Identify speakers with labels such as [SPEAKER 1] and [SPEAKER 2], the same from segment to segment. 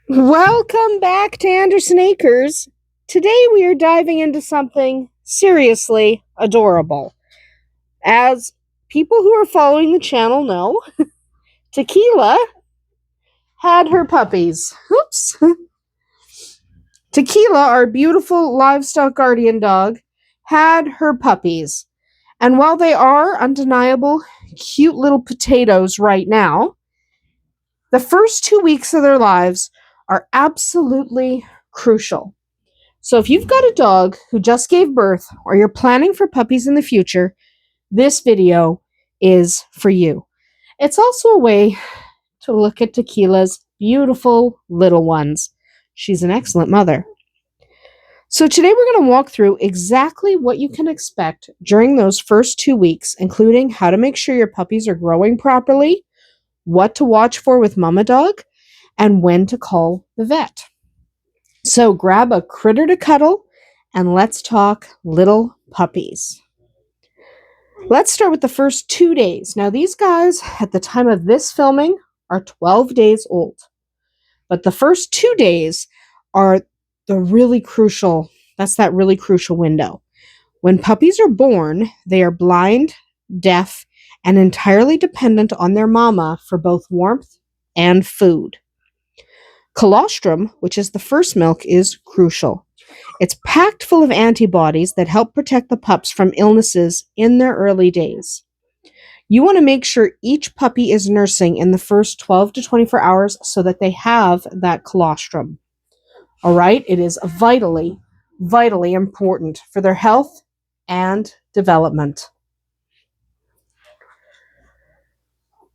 [SPEAKER 1] Welcome back to Andersen Acres. Today we are diving into something seriously adorable. As people who are following the channel know, Tequila had her puppies. Oops. Tequila, our beautiful livestock guardian dog, had her puppies. And while they are undeniable cute little potatoes right now, the first 2 weeks of their lives are absolutely crucial. So if you've got a dog who just gave birth or you're planning for puppies in the future, this video is for you. It's also a way to look at Tequila's beautiful little ones. She's an excellent mother. So today we're going to walk through exactly what you can expect during those first 2 weeks, including how to make sure your puppies are growing properly, what to watch for with mama dog, and when to call the vet. So grab a critter to cuddle and let's talk little puppies. Let's start with the first 2 days. Now, these guys, at the time of this filming, are 12 days old. But the first 2 days are the really crucial, that's that really crucial window. When puppies are born, they are blind, deaf, and entirely dependent on their mama for both warmth and food. Colostrum, which is the first milk, is crucial. It's packed full of antibodies that help protect the pups from illnesses in their early days. You want to make sure each puppy is nursing in the first 12 to 24 hours so that they have that colostrum. All right? It is vitally, vitally important for their health and development.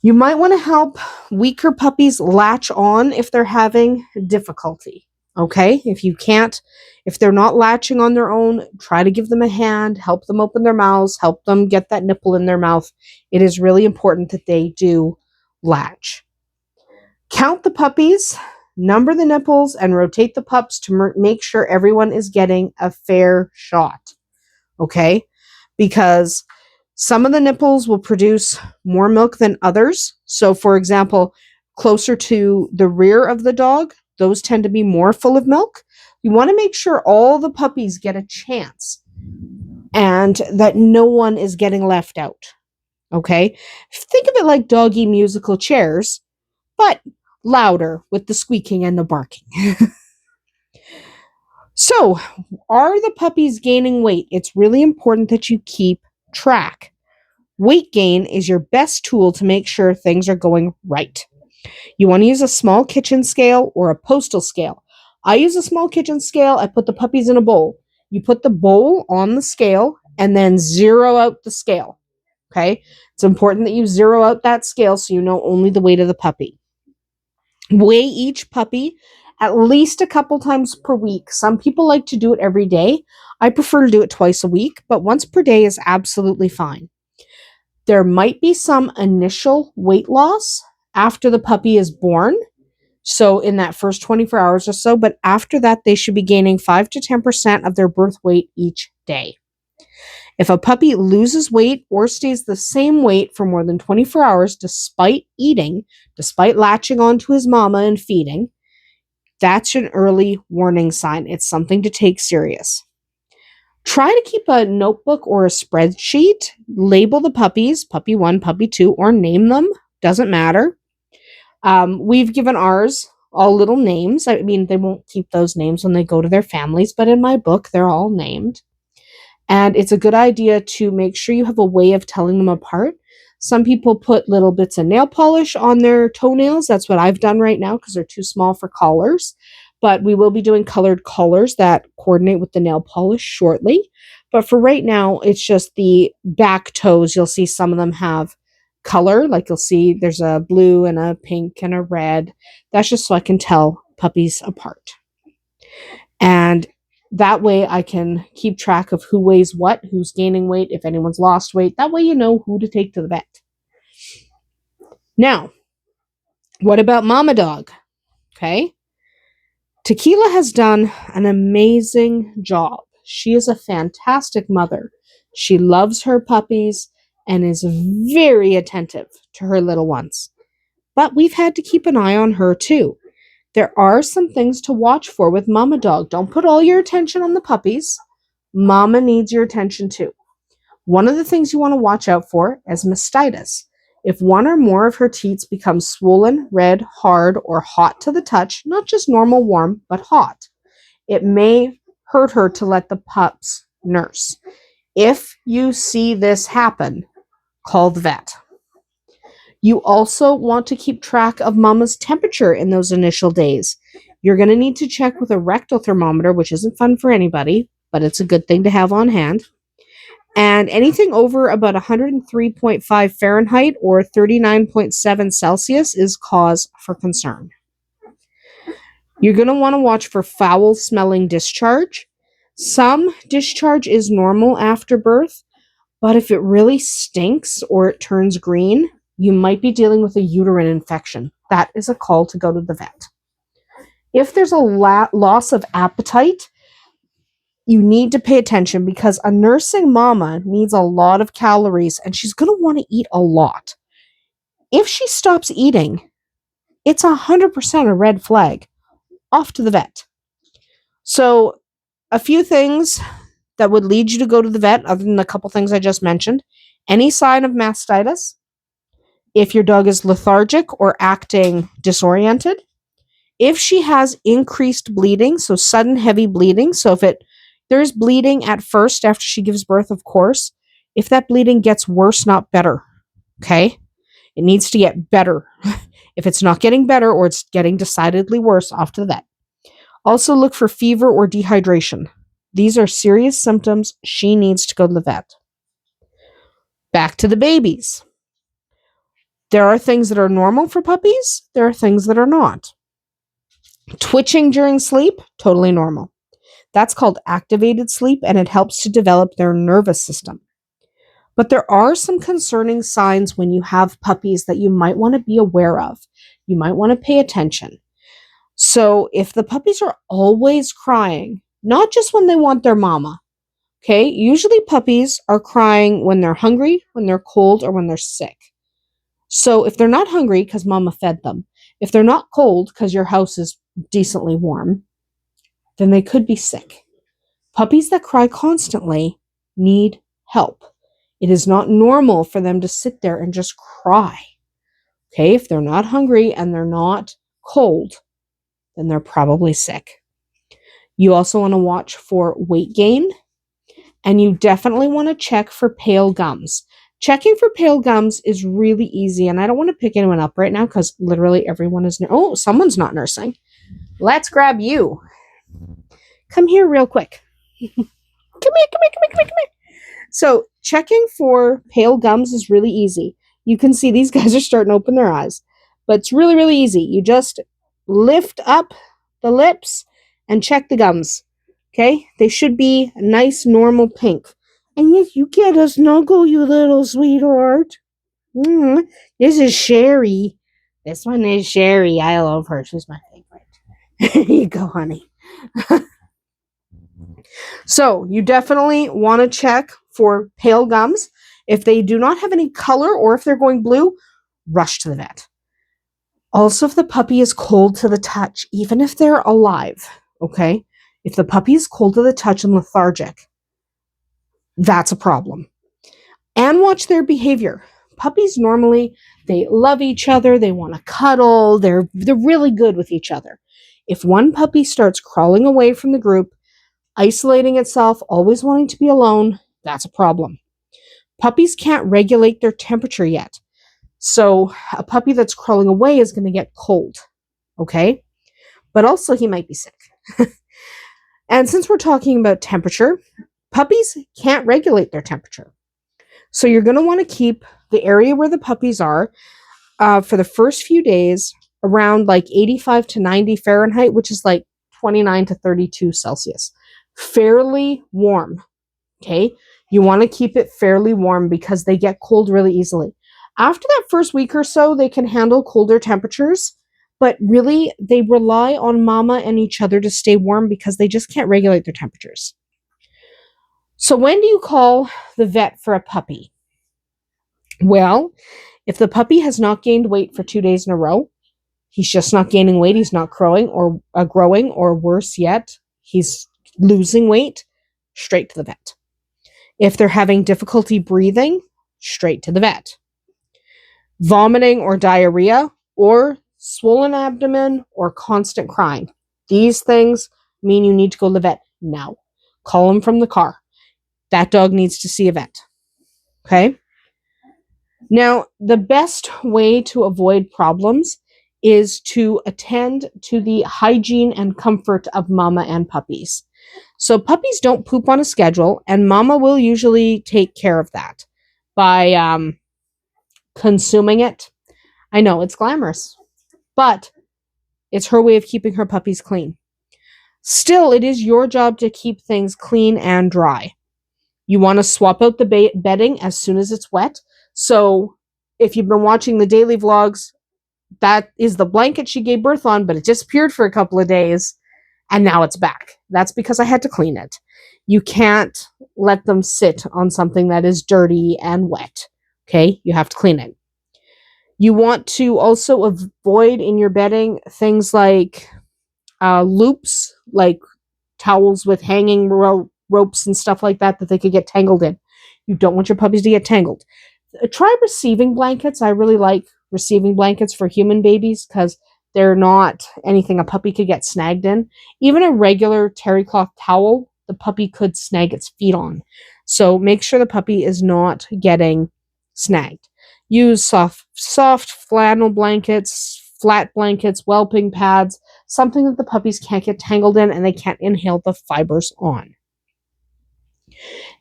[SPEAKER 1] You might want to help weaker puppies latch on if they're having difficulty. Okay? If they're not latching on their own, try to give them a hand, help them open their mouths, help them get that nipple in their mouth. It is really important that they do latch. Count the puppies, number the nipples, and rotate the pups to make sure everyone is getting a fair shot. Okay? Because some of the nipples will produce more milk than others. So, for example, closer to the rear of the dog, those tend to be more full of milk. You want to make sure all the puppies get a chance and that no one is getting left out. Okay? Think of it like doggy musical chairs, but louder with the squeaking and the barking. So, are the puppies gaining weight? It's really important that you keep track. Weight gain is your best tool to make sure things are going right. You want to use a small kitchen scale or a postal scale. I use a small kitchen scale. I put the puppies in a bowl. You put the bowl on the scale and then zero out the scale. Okay? It's important that you zero out that scale so you know only the weight of the puppy. Weigh each puppy at least a couple times per week. Some people like to do it every day. I prefer to do it twice a week, but once per day is absolutely fine. There might be some initial weight loss after the puppy is born, so in that first 24 hours or so, but after that, they should be gaining 5 to 10% of their birth weight each day. If a puppy loses weight or stays the same weight for more than 24 hours despite eating, despite latching onto his mama and feeding, that's an early warning sign. It's something to take serious. Try to keep a notebook or a spreadsheet. Label the puppies, puppy 1, puppy 2, or name them. Doesn't matter. We've given ours all little names. I mean, they won't keep those names when they go to their families, but in my book, they're all named. And it's a good idea to make sure you have a way of telling them apart. Some people put little bits of nail polish on their toenails. That's what I've done right now because they're too small for collars. But we will be doing colored collars that coordinate with the nail polish shortly. But for right now, it's just the back toes. You'll see some of them have color. Like you'll see there's a blue and a pink and a red. That's just so I can tell puppies apart. And that way I can keep track of who weighs what, who's gaining weight, if anyone's lost weight. That way you know who to take to the vet. Now, what about mama dog? Okay. Tequila has done an amazing job. She is a fantastic mother. She loves her puppies and is very attentive to her little ones. But we've had to keep an eye on her too. There are some things to watch for with mama dog. Don't put all your attention on the puppies. Mama needs your attention too. One of the things you want to watch out for is mastitis. If one or more of her teats become swollen, red, hard, or hot to the touch, not just normal warm, but hot, it may hurt her to let the pups nurse. If you see this happen, call the vet. You also want to keep track of mama's temperature in those initial days. You're going to need to check with a rectal thermometer, which isn't fun for anybody, but it's a good thing to have on hand. And anything over about 103.5 Fahrenheit or 39.7 Celsius is cause for concern. You're going to want to watch for foul smelling discharge. Some discharge is normal after birth, but if it really stinks or it turns green, you might be dealing with a uterine infection. That is a call to go to the vet. If there's a loss of appetite, you need to pay attention because a nursing mama needs a lot of calories and she's going to want to eat a lot. If she stops eating, it's 100% a red flag. Off to the vet. So, a few things that would lead you to go to the vet, other than the couple things I just mentioned. Any sign of mastitis, if your dog is lethargic or acting disoriented, if she has increased bleeding, so sudden heavy bleeding, so if there's bleeding at first after she gives birth, of course, if that bleeding gets worse, not better, okay? It needs to get better. If it's not getting better or it's getting decidedly worse, off to the vet. Also look for fever or dehydration. These are serious symptoms. She needs to go to the vet. Back to the babies. There are things that are normal for puppies. There are things that are not. Twitching during sleep, totally normal. That's called activated sleep, and it helps to develop their nervous system. But there are some concerning signs when you have puppies that you might want to be aware of. You might want to pay attention. So if the puppies are always crying, not just when they want their mama, okay? Usually puppies are crying when they're hungry, when they're cold, or when they're sick. So if they're not hungry because mama fed them, if they're not cold because your house is decently warm, then they could be sick. Puppies that cry constantly need help. It is not normal for them to sit there and just cry. Okay, if they're not hungry and they're not cold, then they're probably sick. You also want to watch for weight gain, and you definitely want to check for pale gums. Checking for pale gums is really easy, and I don't want to pick anyone up right now because literally everyone is... Oh, someone's not nursing. Let's grab you. Come here real quick. Come here. So checking for pale gums is really easy. You can see these guys are starting to open their eyes, but it's really, really easy. You just lift up the lips and check the gums. Okay? They should be a nice, normal pink. And yes, you get a snuggle, you little sweetheart. This is Sherry. This one is Sherry. I love her. She's my favorite. Here you go, honey. So you definitely want to check for pale gums. If they do not have any color or if they're going blue, rush to the vet. Also, if the puppy is cold to the touch, even if they're alive, okay? If the puppy is cold to the touch and lethargic, that's a problem. And watch their behavior. Puppies normally, they love each other, they want to cuddle, they're really good with each other. If one puppy starts crawling away from the group, isolating itself, always wanting to be alone, that's a problem. Puppies can't regulate their temperature yet. So a puppy that's crawling away is going to get cold, okay? But also he might be sick. And since we're talking about temperature, puppies can't regulate their temperature. So you're going to want to keep the area where the puppies are for the first few days around like 85 to 90 Fahrenheit, which is like 29 to 32 Celsius. Fairly warm, okay? You want to keep it fairly warm because they get cold really easily. After that first week or so, they can handle colder temperatures, but really they rely on mama and each other to stay warm because they just can't regulate their temperatures. So when do you call the vet for a puppy? Well, if the puppy has not gained weight for 2 days in a row, He's just not gaining weight. He's not growing, or worse yet, he's losing weight. Straight to the vet. If they're having difficulty breathing, straight to the vet. Vomiting or diarrhea, or swollen abdomen, or constant crying. These things mean you need to go to the vet now. Call him from the car. That dog needs to see a vet. Okay? Now, the best way to avoid problems is to attend to the hygiene and comfort of mama and puppies. So puppies don't poop on a schedule, and mama will usually take care of that by consuming it. I know, it's glamorous, but it's her way of keeping her puppies clean. Still, it is your job to keep things clean and dry. You want to swap out the bedding as soon as it's wet. So if you've been watching the daily vlogs, that is the blanket she gave birth on, but it disappeared for a couple of days, and now it's back. That's because I had to clean it. You can't let them sit on something that is dirty and wet. Okay? You have to clean it. You want to also avoid in your bedding things like loops, like towels with hanging ropes and stuff like that they could get tangled in. You don't want your puppies to get tangled. Try receiving blankets. I really like receiving blankets for human babies because they're not anything a puppy could get snagged in. Even a regular terry cloth towel, the puppy could snag its feet on. So make sure the puppy is not getting snagged. Use soft flannel blankets, flat blankets, whelping pads, something that the puppies can't get tangled in and they can't inhale the fibers on.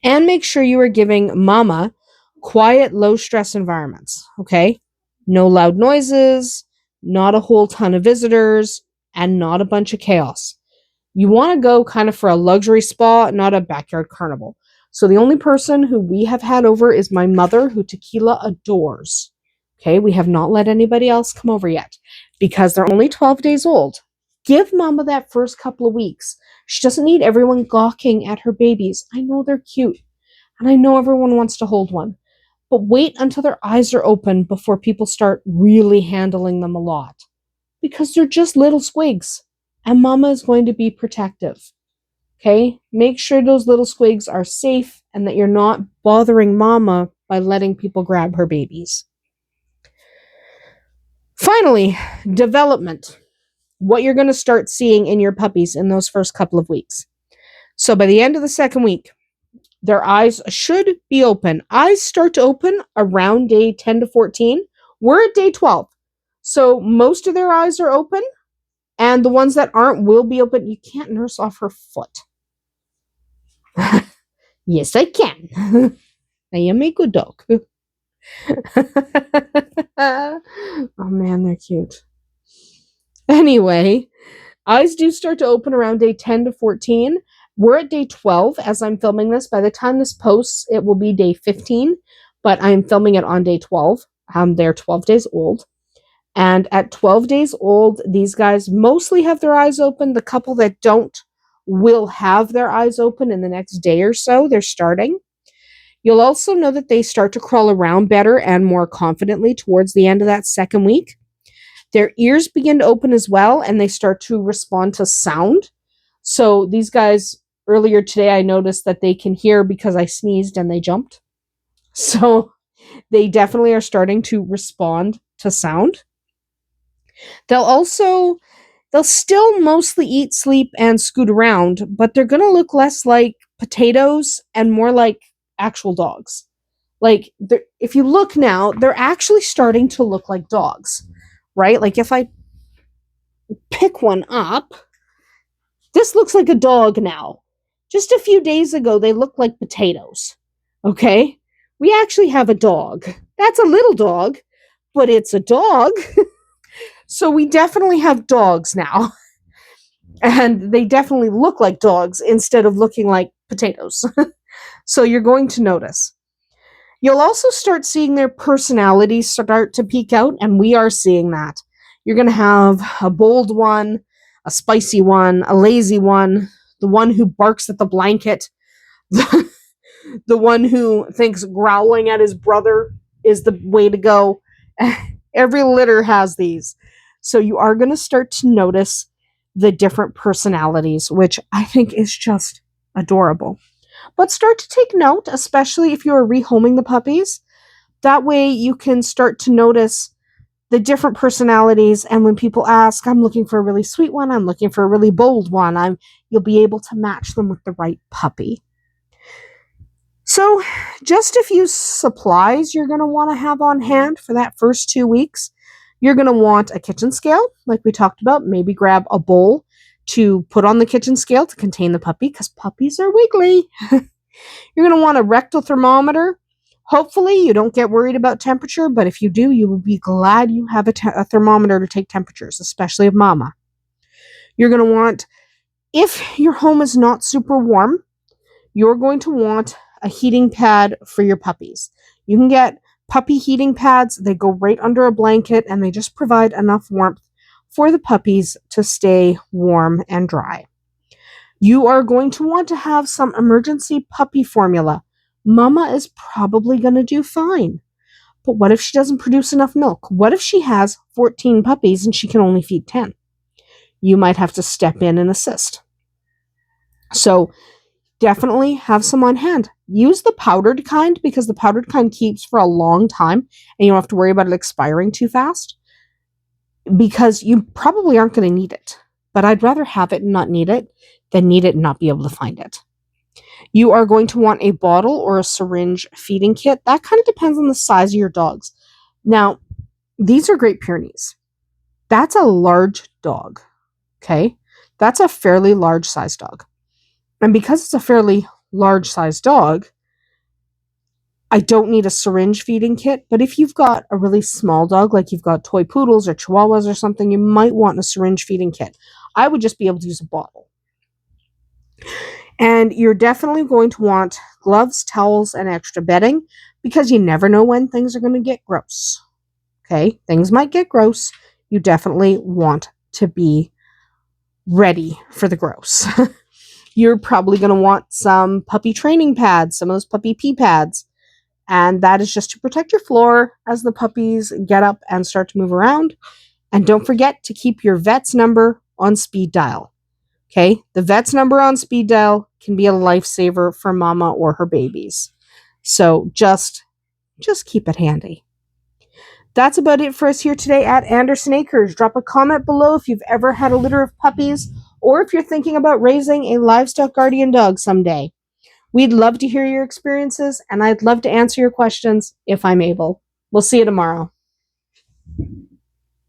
[SPEAKER 1] And make sure you are giving mama quiet, low-stress environments, okay? No loud noises, not a whole ton of visitors, and not a bunch of chaos. You want to go kind of for a luxury spa, not a backyard carnival. So the only person who we have had over is my mother, who Tequila adores. Okay, we have not let anybody else come over yet because they're only 12 days old. Give mama that first couple of weeks. She doesn't need everyone gawking at her babies. I know they're cute, and I know everyone wants to hold one. But wait until their eyes are open before people start really handling them a lot. Because they're just little squigs, and mama is going to be protective. Okay? Make sure those little squigs are safe and that you're not bothering mama by letting people grab her babies. Finally, development. What you're going to start seeing in your puppies in those first couple of weeks. So by the end of the second week, their eyes should be open. Eyes start to open around day 10 to 14. We're at day 12. So most of their eyes are open, and the ones that aren't will be open. You can't nurse off her foot. Yes, I can. I am a good dog. Oh man, they're cute. Anyway, eyes do start to open around day 10 to 14. We're at day 12 as I'm filming this. By the time this posts, it will be day 15, but I'm filming it on day 12. They're 12 days old. And at 12 days old, these guys mostly have their eyes open. The couple that don't will have their eyes open in the next day or so. They're starting. You'll also know that they start to crawl around better and more confidently towards the end of that second week. Their ears begin to open as well, and they start to respond to sound. So these guys, earlier today, I noticed that they can hear because I sneezed and they jumped. So they definitely are starting to respond to sound. They'll still mostly eat, sleep, and scoot around, but they're going to look less like potatoes and more like actual dogs. Like, if you look now, they're actually starting to look like dogs, right? Like, if I pick one up, this looks like a dog now. Just a few days ago, they looked like potatoes, okay? We actually have a dog. That's a little dog, but it's a dog. So we definitely have dogs now. And they definitely look like dogs instead of looking like potatoes. So you're going to notice. You'll also start seeing their personalities start to peek out, and we are seeing that. You're going to have a bold one, a spicy one, a lazy one, the one who barks at the blanket, the one who thinks growling at his brother is the way to go. Every litter has these. So you are going to start to notice the different personalities, which I think is just adorable. But start to take note, especially if you're rehoming the puppies. That way you can start to notice the different personalities, and when people ask, I'm looking for a really sweet one, I'm looking for a really bold one, you'll be able to match them with the right puppy. So just a few supplies you're going to want to have on hand for that first 2 weeks. You're going to want a kitchen scale, like we talked about. Maybe grab a bowl to put on the kitchen scale to contain the puppy, because puppies are wiggly. You're going to want a rectal thermometer. Hopefully you don't get worried about temperature, but if you do, you will be glad you have a thermometer to take temperatures, especially of mama. You're going to want, if your home is not super warm, you're going to want a heating pad for your puppies. You can get puppy heating pads. They go right under a blanket, and they just provide enough warmth for the puppies to stay warm and dry. You are going to want to have some emergency puppy formula. Mama is probably going to do fine. But what if she doesn't produce enough milk? What if she has 14 puppies and she can only feed 10? You might have to step in and assist. So definitely have some on hand. Use the powdered kind, because the powdered kind keeps for a long time and you don't have to worry about it expiring too fast, because you probably aren't going to need it. But I'd rather have it and not need it than need it and not be able to find it. You are going to want a bottle or a syringe feeding kit. That kind of depends on the size of your dogs. Now, these are Great Pyrenees. That's a large dog, okay? That's a fairly large size dog. And because it's a fairly large size dog, I don't need a syringe feeding kit. But if you've got a really small dog, like you've got toy poodles or chihuahuas or something, you might want a syringe feeding kit. I would just be able to use a bottle. And you're definitely going to want gloves, towels, and extra bedding, because you never know when things are going to get gross. Okay? Things might get gross. You definitely want to be ready for the gross. You're probably going to want some puppy training pads, some of those puppy pee pads. And that is just to protect your floor as the puppies get up and start to move around. And don't forget to keep your vet's number on speed dial. Okay, the vet's number on speed dial can be a lifesaver for mama or her babies. So just keep it handy. That's about it for us here today at Andersen Acres. Drop a comment below if you've ever had a litter of puppies, or if you're thinking about raising a livestock guardian dog someday. We'd love to hear your experiences, and I'd love to answer your questions if I'm able. We'll see you tomorrow.